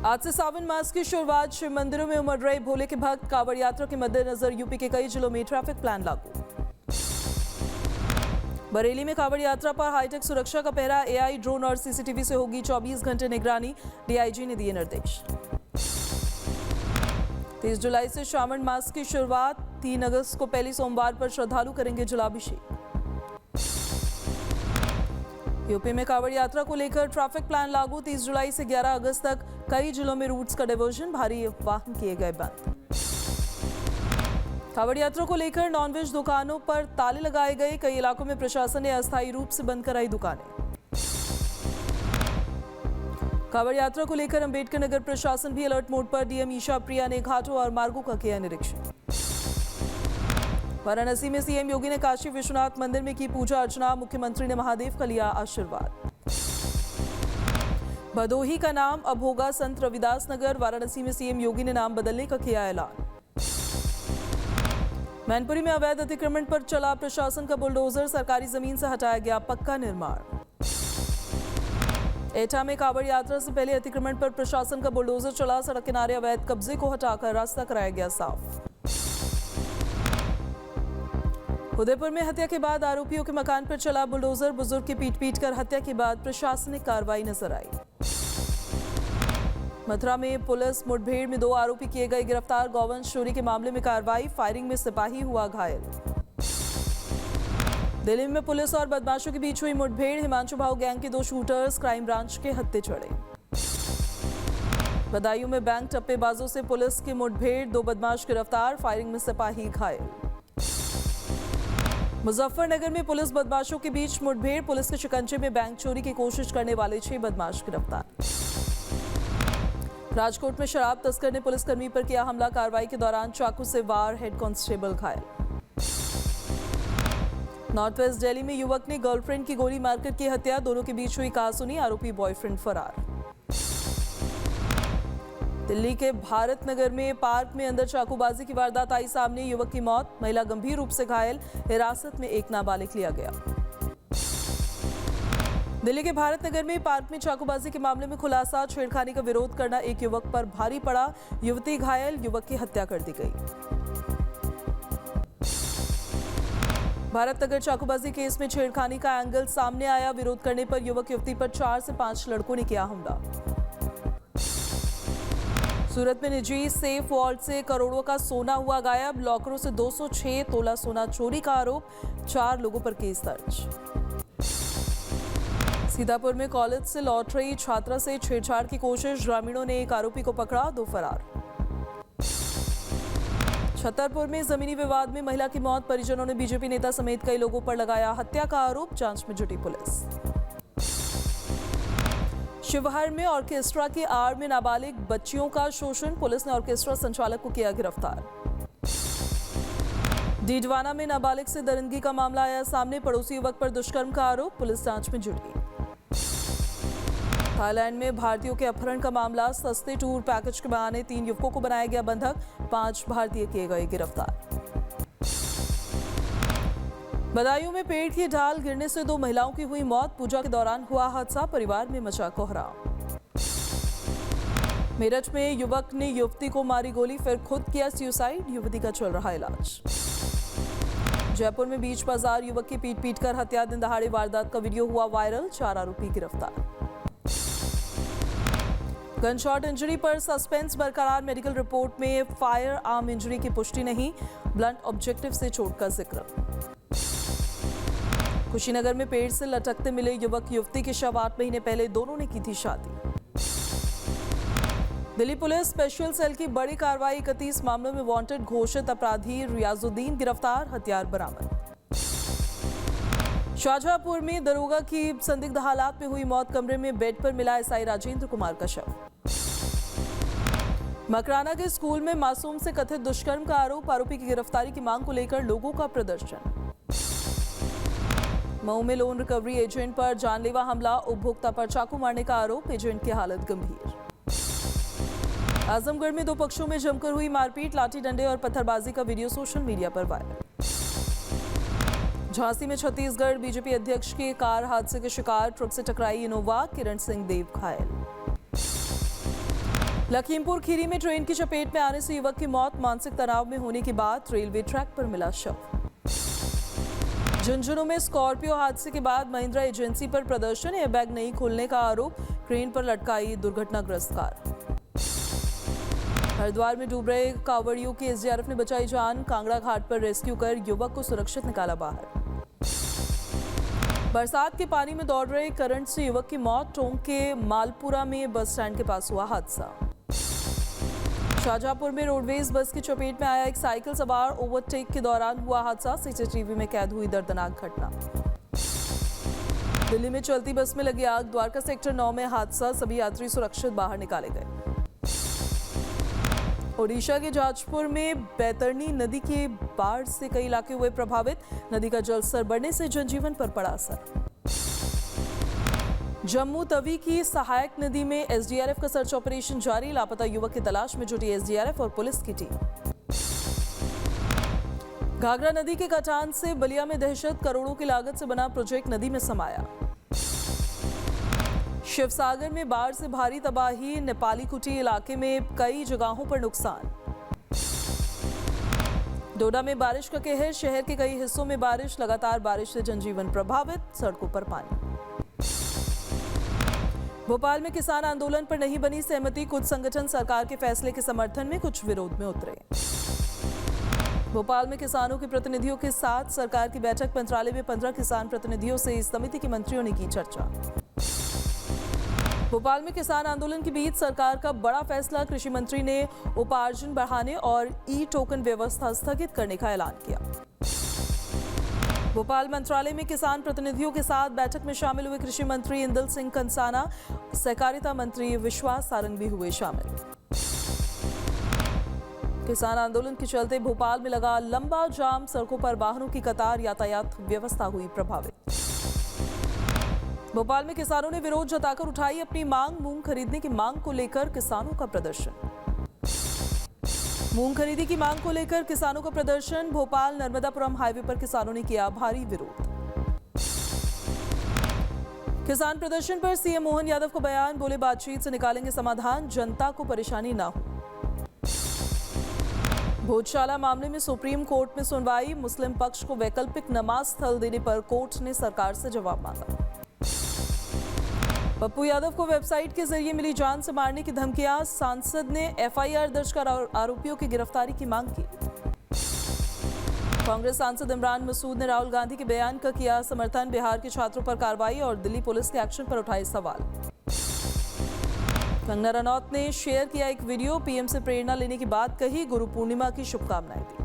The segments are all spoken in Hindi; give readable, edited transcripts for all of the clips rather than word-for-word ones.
आज से सावन मास की शुरुआत। शिव मंदिरों में उमड़ रहे भोले के भक्त। कांवड़ यात्रा के मद्देनजर यूपी के कई जिलों में ट्रैफिक प्लान लागू। बरेली में कांवड़ यात्रा पर हाईटेक सुरक्षा का पहरा। एआई, ड्रोन और सीसीटीवी से होगी 24 घंटे निगरानी। डीआईजी ने दिए निर्देश। 30 जुलाई से श्रावण मास की शुरुआत। 3 अगस्त को पहली सोमवार पर श्रद्धालु करेंगे जलाभिषेक। यूपी में कांवड़ यात्रा को लेकर ट्रैफिक प्लान लागू। 30 जुलाई से 11 अगस्त तक कई जिलों में रूट्स का डायवर्जन। भारी वाहन किए गए बंद। कांवड़ यात्रा को लेकर नॉनवेज दुकानों पर ताले लगाए गए। कई इलाकों में प्रशासन ने अस्थायी रूप से बंद कराई दुकानें। कांवड़ यात्रा को लेकर अंबेडकर नगर प्रशासन भी अलर्ट मोड पर। डीएम ईशा प्रिया ने घाटों और मार्गों का किया निरीक्षण। वाराणसी में सीएम योगी ने काशी विश्वनाथ मंदिर में की पूजा अर्चना। मुख्यमंत्री ने महादेव का लिया आशीर्वाद। भदोही का नाम अब होगा संत रविदास नगर। वाराणसी में सीएम योगी ने नाम बदलने का किया ऐलान। मैनपुरी में अवैध अतिक्रमण पर चला प्रशासन का बुलडोजर। सरकारी जमीन से हटाया गया पक्का निर्माण। एटा में कांवड़ यात्रा से पहले अतिक्रमण पर प्रशासन का बुलडोजर चला। सड़क किनारे अवैध कब्जे को हटाकर रास्ता कराया गया साफ। उदयपुर में हत्या के बाद आरोपियों के मकान पर चला बुलडोजर। बुजुर्ग की पीट कर हत्या के बाद प्रशासनिक कार्रवाई नजर आई। मथुरा में पुलिस मुठभेड़ में 2 आरोपी किए गए गिरफ्तार। गौवंश चोरी के मामले में कार्रवाई। फायरिंग में सिपाही हुआ घायल। दिल्ली में पुलिस और बदमाशों के बीच हुई मुठभेड़। हिमांशु भाऊ गैंग के 2 शूटर्स क्राइम ब्रांच के हत्थे चढ़े। बदायूं में बैंक टप्पेबाजों से पुलिस की मुठभेड़। 2 बदमाश गिरफ्तार। फायरिंग में सिपाही घायल। मुजफ्फरनगर में पुलिस बदमाशों के बीच मुठभेड़। पुलिस के शिकंजे में बैंक चोरी की कोशिश करने वाले 6 बदमाश गिरफ्तार। राजकोट में शराब तस्कर ने पुलिसकर्मी पर किया हमला। कार्रवाई के दौरान चाकू से वार। हेड कांस्टेबल घायल। नॉर्थ वेस्ट दिल्ली में युवक ने गर्लफ्रेंड की गोली मारकर की हत्या। दोनों के बीच हुई कहासुनी। आरोपी बॉयफ्रेंड फरार। दिल्ली के भारत नगर में पार्क में अंदर चाकूबाजी की वारदात आई सामने। युवक की मौत। महिला गंभीर रूप से घायल। हिरासत में एक नाबालिग लिया गया। दिल्ली के भारत नगर में पार्क में चाकूबाजी के मामले में खुलासा। छेड़खानी का विरोध करना एक युवक पर भारी पड़ा। युवती घायल। युवक की हत्या कर दी गई। भारत नगर चाकूबाजी केस में छेड़खानी का एंगल सामने आया। विरोध करने पर युवक युवती पर 4 से 5 लड़कों ने किया हमला। सूरत में निजी सेफ वॉल्ट से करोड़ों का सोना हुआ गायब। लॉकरों से 206 तोला सोना चोरी का आरोप। 4 लोगों पर केस दर्ज। सीतापुर में कॉलेज से लौट रही छात्रा से छेड़छाड़ की कोशिश। ग्रामीणों ने एक आरोपी को पकड़ा। 2 फरार। छतरपुर में जमीनी विवाद में महिला की मौत। परिजनों ने बीजेपी नेता समेत कई लोगों पर लगाया हत्या का आरोप। जांच में जुटी पुलिस। शिवहर में ऑर्केस्ट्रा की आड़ में नाबालिग बच्चियों का शोषण। पुलिस ने ऑर्केस्ट्रा संचालक को किया गिरफ्तार। डीडवाना में नाबालिग से दरिंदगी का मामला आया सामने। पड़ोसी युवक पर दुष्कर्म का आरोप। पुलिस जांच में जुटी। थाईलैंड में भारतीयों के अपहरण का मामला। सस्ते टूर पैकेज के बहाने 3 युवकों को बनाया गया बंधक। 5 भारतीय किए गए गिरफ्तार। बदायूं में पेड़ की ढाल गिरने से 2 महिलाओं की हुई मौत। पूजा के दौरान हुआ हादसा। परिवार में मचा कोहराम। मेरठ में युवक ने युवती को मारी गोली, फिर खुद किया सुसाइड। युवती का चल रहा इलाज। जयपुर में बीच बाजार युवक की पीट कर हत्या। दिन दहाड़े वारदात का वीडियो हुआ वायरल। 4 आरोपी गिरफ्तार। गनशॉट इंजरी पर सस्पेंस बरकरार। मेडिकल रिपोर्ट में फायर आर्म इंजरी की पुष्टि नहीं। ब्लंट ऑब्जेक्टिव से चोट का जिक्र। कुशीनगर में पेड़ से लटकते मिले युवक युवती के शव। 8 महीने पहले दोनों ने की थी शादी। दिल्ली पुलिस स्पेशल सेल की बड़ी कार्रवाई। 31 मामलों में वांटेड घोषित अपराधी रियाजुद्दीन गिरफ्तार। हथियार बरामद। शाहजहांपुर में दरोगा की संदिग्ध हालात में हुई मौत। कमरे में बेड पर मिला एसआई राजेंद्र कुमार का शव। मकराना के स्कूल में मासूम से कथित दुष्कर्म का आरोप। आरोपी की गिरफ्तारी की मांग को लेकर लोगों का प्रदर्शन। मऊ में लोन रिकवरी एजेंट पर जानलेवा हमला। उपभोक्ता पर चाकू मारने का आरोप। एजेंट की हालत गंभीर। आजमगढ़ में 2 पक्षों में जमकर हुई मारपीट। लाठी डंडे और पत्थरबाजी का वीडियो सोशल मीडिया पर वायरल। झांसी में छत्तीसगढ़ बीजेपी अध्यक्ष की कार हादसे के शिकार। ट्रक से टकराई इनोवा। किरण सिंह देव घायल। लखीमपुर खीरी में ट्रेन की चपेट में आने से युवक की मौत, मानसिक तनाव में होने के बाद रेलवे ट्रैक पर मिला शव। झुंझुनू में स्कॉर्पियो हादसे के बाद महिंद्रा एजेंसी पर प्रदर्शन, एयरबैग नहीं खोलने का आरोप, क्रेन पर लटकाई दुर्घटनाग्रस्त कार। हरिद्वार में डूब रहे कांवड़ियों की एसडीआरएफ ने बचाई जान, कांगड़ा घाट पर रेस्क्यू कर युवक को सुरक्षित निकाला बाहर। बरसात के पानी में दौड़ रहे करंट से युवक की मौत, टोंक के मालपुरा में बस स्टैंड के पास हुआ हादसा। शाहजहांपुर में रोडवेज बस की चपेट में आया एक साइकिल सवार, ओवरटेक के दौरान हुआ हादसा, सीसीटीवी में कैद हुई दर्दनाक घटना। दिल्ली में चलती बस में लगी आग, द्वारका सेक्टर 9 में हादसा, सभी यात्री सुरक्षित बाहर निकाले गए। ओडिशा के जाजपुर में बैतरणी नदी के बाढ़ से कई इलाके हुए प्रभावित, नदी का जलस्तर बढ़ने से जनजीवन पर पड़ा असर। जम्मू तवी की सहायक नदी में एसडीआरएफ का सर्च ऑपरेशन जारी, लापता युवक की तलाश में जुटी एसडीआरएफ और पुलिस की टीम। घाघरा नदी के कटान से बलिया में दहशत, करोड़ों की लागत से बना प्रोजेक्ट नदी में समाया। शिवसागर में बाढ़ से भारी तबाही, नेपाली कुटी इलाके में कई जगहों पर नुकसान। डोडा में बारिश का कहर, शहर के कई हिस्सों में बारिश, लगातार बारिश से जनजीवन प्रभावित, सड़कों पर पानी। भोपाल में किसान आंदोलन पर नहीं बनी सहमति, कुछ संगठन सरकार के फैसले के समर्थन में, कुछ विरोध में उतरे। भोपाल में किसानों के प्रतिनिधियों के साथ सरकार की बैठक, मंत्रालय में 15 किसान प्रतिनिधियों से इस समिति के मंत्रियों ने की चर्चा। भोपाल में किसान आंदोलन के बीच सरकार का बड़ा फैसला, कृषि मंत्री ने उपार्जन बढ़ाने और ई टोकन व्यवस्था स्थगित करने का ऐलान किया। भोपाल मंत्रालय में किसान प्रतिनिधियों के साथ बैठक में शामिल हुए कृषि मंत्री इंदल सिंह कंसाना, सहकारिता मंत्री विश्वास सारंग भी हुए शामिल। किसान आंदोलन के चलते भोपाल में लगा लंबा जाम, सड़कों पर वाहनों की कतार, यातायात व्यवस्था हुई प्रभावित। भोपाल में किसानों ने विरोध जताकर उठाई अपनी मांग, मूंग खरीदने की मांग को लेकर किसानों का प्रदर्शन। मूंग खरीदी की मांग को लेकर किसानों का प्रदर्शन, भोपाल नर्मदापुरम हाईवे पर किसानों ने किया भारी विरोध। किसान प्रदर्शन पर सीएम मोहन यादव को बयान, बोले बातचीत से निकालेंगे समाधान, जनता को परेशानी ना हो। भोजशाला मामले में सुप्रीम कोर्ट में सुनवाई, मुस्लिम पक्ष को वैकल्पिक नमाज स्थल देने पर कोर्ट ने सरकार से जवाब मांगा। पप्पू यादव को वेबसाइट के जरिए मिली जान से मारने की धमकियां, सांसद ने एफआईआर दर्ज कर आरोपियों की गिरफ्तारी की मांग की। कांग्रेस सांसद इमरान मसूद ने राहुल गांधी के बयान का किया समर्थन, बिहार के छात्रों पर कार्रवाई और दिल्ली पुलिस के एक्शन पर उठाए सवाल। कंगना रनौत ने शेयर किया एक वीडियो, पीएम से प्रेरणा लेने की बात कही, गुरु पूर्णिमा की शुभकामनाएं दी।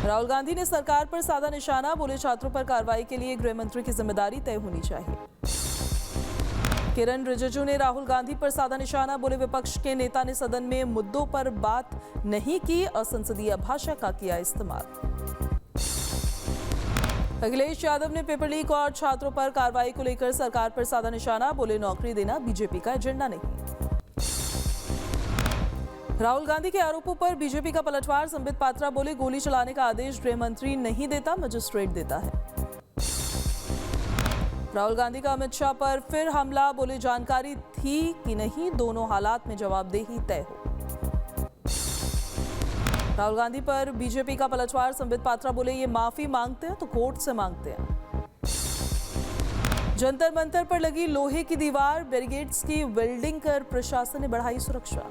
राहुल गांधी ने सरकार पर साधा निशाना, बोले छात्रों पर कार्रवाई के लिए गृह मंत्री की जिम्मेदारी तय होनी चाहिए। किरण रिजिजू ने राहुल गांधी पर साधा निशाना, बोले विपक्ष के नेता ने सदन में मुद्दों पर बात नहीं की, असंसदीय भाषा का किया इस्तेमाल। अखिलेश यादव ने पेपर लीक और छात्रों पर कार्रवाई को लेकर सरकार पर साधा निशाना, बोले नौकरी देना बीजेपी का एजेंडा नहीं। राहुल गांधी के आरोपों पर बीजेपी का पलटवार, संबित पात्रा बोले गोली चलाने का आदेश गृह मंत्री नहीं देता, मजिस्ट्रेट देता है। राहुल गांधी का अमित शाह पर फिर हमला, बोले जानकारी थी कि नहीं, दोनों हालात में जवाबदेही तय हो। राहुल गांधी पर बीजेपी का पलटवार, संबित पात्रा बोले ये माफी मांगते हैं तो कोर्ट से मांगते हैं। जंतर मंतर पर लगी लोहे की दीवार, बैरिकेड्स की वेल्डिंग कर प्रशासन ने बढ़ाई सुरक्षा।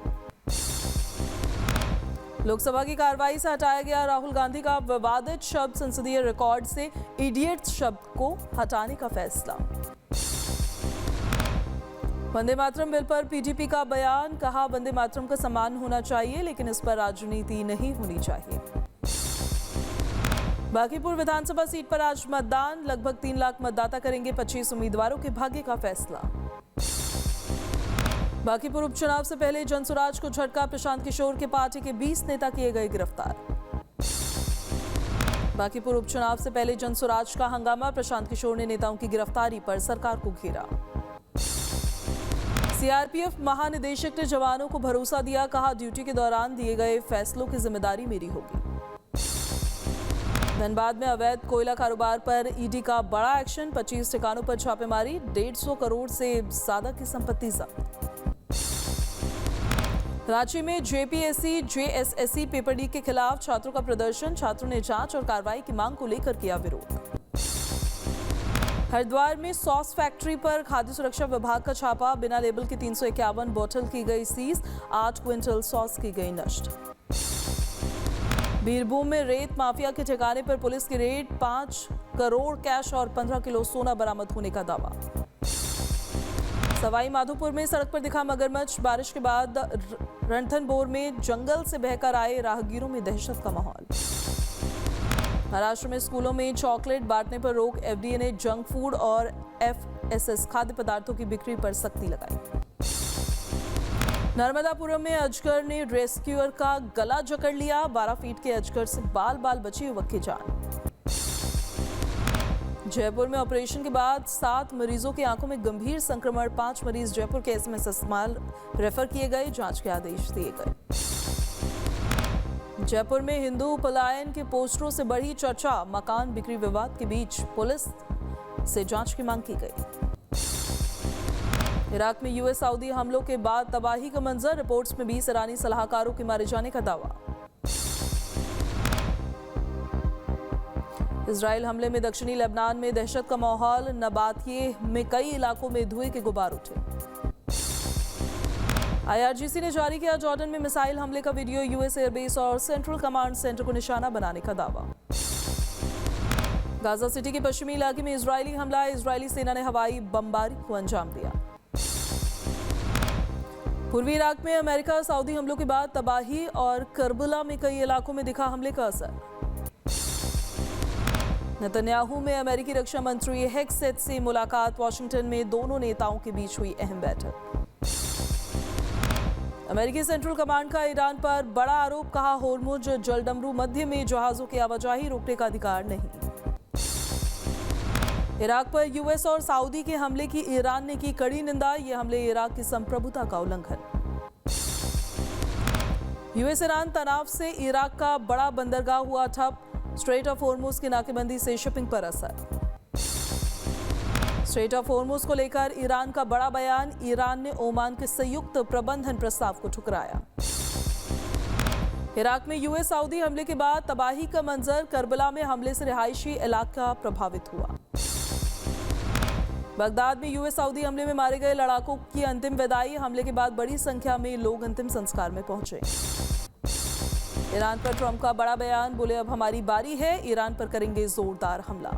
लोकसभा की कार्रवाई से हटाया गया राहुल गांधी का विवादित शब्द, संसदीय रिकॉर्ड से इडियट शब्द को हटाने का फैसला। वंदे मातरम बिल पर पीडीपी का बयान, कहा वंदे मातरम का सम्मान होना चाहिए लेकिन इस पर राजनीति नहीं होनी चाहिए। बांकीपुर विधानसभा सीट पर आज मतदान, लगभग 3 लाख मतदाता करेंगे 25 उम्मीदवारों के भाग्य का फैसला। बांकीपुर उपचुनाव से पहले जनसुराज को झटका, प्रशांत किशोर के पार्टी के 20 नेता किए गए गिरफ्तार। बांकीपुर उपचुनाव से पहले जनसुराज का हंगामा, प्रशांत किशोर ने नेताओं की गिरफ्तारी पर सरकार को घेरा। सीआरपीएफ महानिदेशक ने जवानों को भरोसा दिया, कहा ड्यूटी के दौरान दिए गए फैसलों की जिम्मेदारी मेरी होगी। धनबाद में अवैध कोयला कारोबार पर ईडी का बड़ा एक्शन, 25 ठिकानों पर छापेमारी, 150 करोड़ से ज्यादा की संपत्ति जब्त। रांची में जेपीएससी जेएसएससी पेपर लीक के खिलाफ छात्रों का प्रदर्शन। छात्रों ने जांच और कार्रवाई की मांग को लेकर किया विरोध। हरिद्वार में सॉस फैक्ट्री पर खाद्य सुरक्षा विभाग का छापा। बिना लेबल की 351 बोतल की गई सीज। 8 क्विंटल सॉस की गई नष्ट। बीरभूम में रेत माफिया के ठिकाने पर पुलिस की रेड। 5 करोड़ कैश और 15 किलो सोना बरामद होने का दावा। सवाई माधोपुर में सड़क पर दिखा मगरमच्छ। बारिश के बाद रणथंभौर में जंगल से बहकर आए राहगीरों में दहशत का माहौल। महाराष्ट्र में स्कूलों में चॉकलेट बांटने पर रोक। एफडीए ने जंक फूड और एफएसएस खाद्य पदार्थों की बिक्री पर सख्ती लगाई। नर्मदापुरम में अजगर ने रेस्क्यूअर का गला जकड़ लिया। 12 फीट के अजगर से बाल बाल बची युवक की जान। जयपुर में ऑपरेशन के बाद 7 मरीजों की आंखों में गंभीर संक्रमण। 5 मरीज जयपुर के एसएमएस अस्पताल रेफर किए गए। जांच के आदेश दिए गए। जयपुर में हिंदू पलायन के पोस्टरों से बढ़ी चर्चा। मकान बिक्री विवाद के बीच पुलिस से जांच की मांग की गई। इराक में यूएस सऊदी हमलों के बाद तबाही का मंजर। रिपोर्ट्स में 20 ईरानी सलाहकारों के मारे जाने का दावा। इजराइल हमले में दक्षिणी लेबनान में दहशत का माहौल। नबातिये में कई इलाकों में धुएं के गुबार उठे। आईआरजीसी ने जारी किया जॉर्डन में मिसाइल हमले का वीडियो। यूएस एयरबेस और सेंट्रल कमांड सेंटर को निशाना बनाने का दावा। गाजा सिटी के पश्चिमी इलाके में इजरायली हमला। इजरायली सेना ने हवाई बमबारी को अंजाम दिया। पूर्वी इराक में अमेरिका सऊदी हमलों के बाद तबाही और करबला में कई इलाकों में दिखा हमले का असर। नेतन्याहू में अमेरिकी रक्षा मंत्री हेगसेथ से मुलाकात। वॉशिंगटन में दोनों नेताओं के बीच हुई अहम बैठक। अमेरिकी सेंट्रल कमांड का ईरान पर बड़ा आरोप। कहा होर्मुज जलडमरू मध्य में जहाजों की आवाजाही रोकने का अधिकार नहीं। इराक पर यूएस और सऊदी के हमले की ईरान ने की कड़ी निंदा। ये हमले इराक की संप्रभुता का उल्लंघन। यूएस ईरान तनाव से इराक का बड़ा बंदरगाह हुआ ठप। स्ट्रेट ऑफ होर्मुज की नाकेबंदी से शिपिंग पर असर। स्ट्रेट ऑफ होर्मुज को लेकर ईरान का बड़ा बयान। ईरान ने ओमान के संयुक्त प्रबंधन प्रस्ताव को ठुकराया। इराक में यूएस सऊदी हमले के बाद तबाही का मंजर। करबला में हमले से रिहायशी इलाका प्रभावित हुआ। बगदाद में यूएस सऊदी हमले में मारे गए लड़ाकों की अंतिम विदाई। हमले के बाद बड़ी संख्या में लोग अंतिम संस्कार में पहुंचे। ईरान पर ट्रंप का बड़ा बयान। बोले अब हमारी बारी है, ईरान पर करेंगे जोरदार हमला।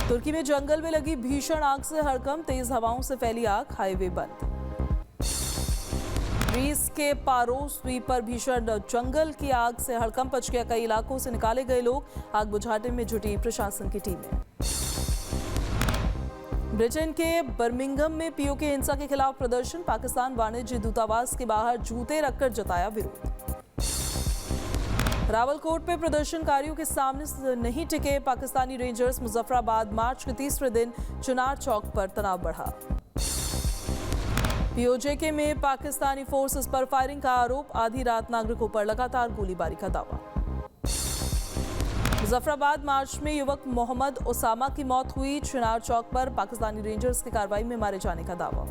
तुर्की में जंगल में लगी भीषण आग से हड़कंप। तेज हवाओं से फैली आग। हाईवे बंद। ग्रीस के पारोस द्वीप पर भीषण जंगल की आग से हड़कंप मच गया। कई इलाकों से निकाले गए लोग। आग बुझाने में जुटी प्रशासन की टीमें। ब्रिटेन के बर्मिंघम में पीओके हिंसा के खिलाफ प्रदर्शन। पाकिस्तान वाणिज्य दूतावास के बाहर जूते रखकर जताया विरोध। रावलकोट में प्रदर्शनकारियों के सामने नहीं टिके पाकिस्तानी रेंजर्स। मुजफ्फराबाद मार्च के तीसरे दिन चुनार चौक पर तनाव बढ़ा। पीओजेके में पाकिस्तानी फोर्सेस पर फायरिंग का आरोप। आधी रात नागरिकों पर लगातार गोलीबारी का दावा। मुजफ्फराबाद मार्च में युवक मोहम्मद ओसामा की मौत हुई। चुनार चौक पर पाकिस्तानी रेंजर्स की कार्रवाई में मारे जाने का दावा।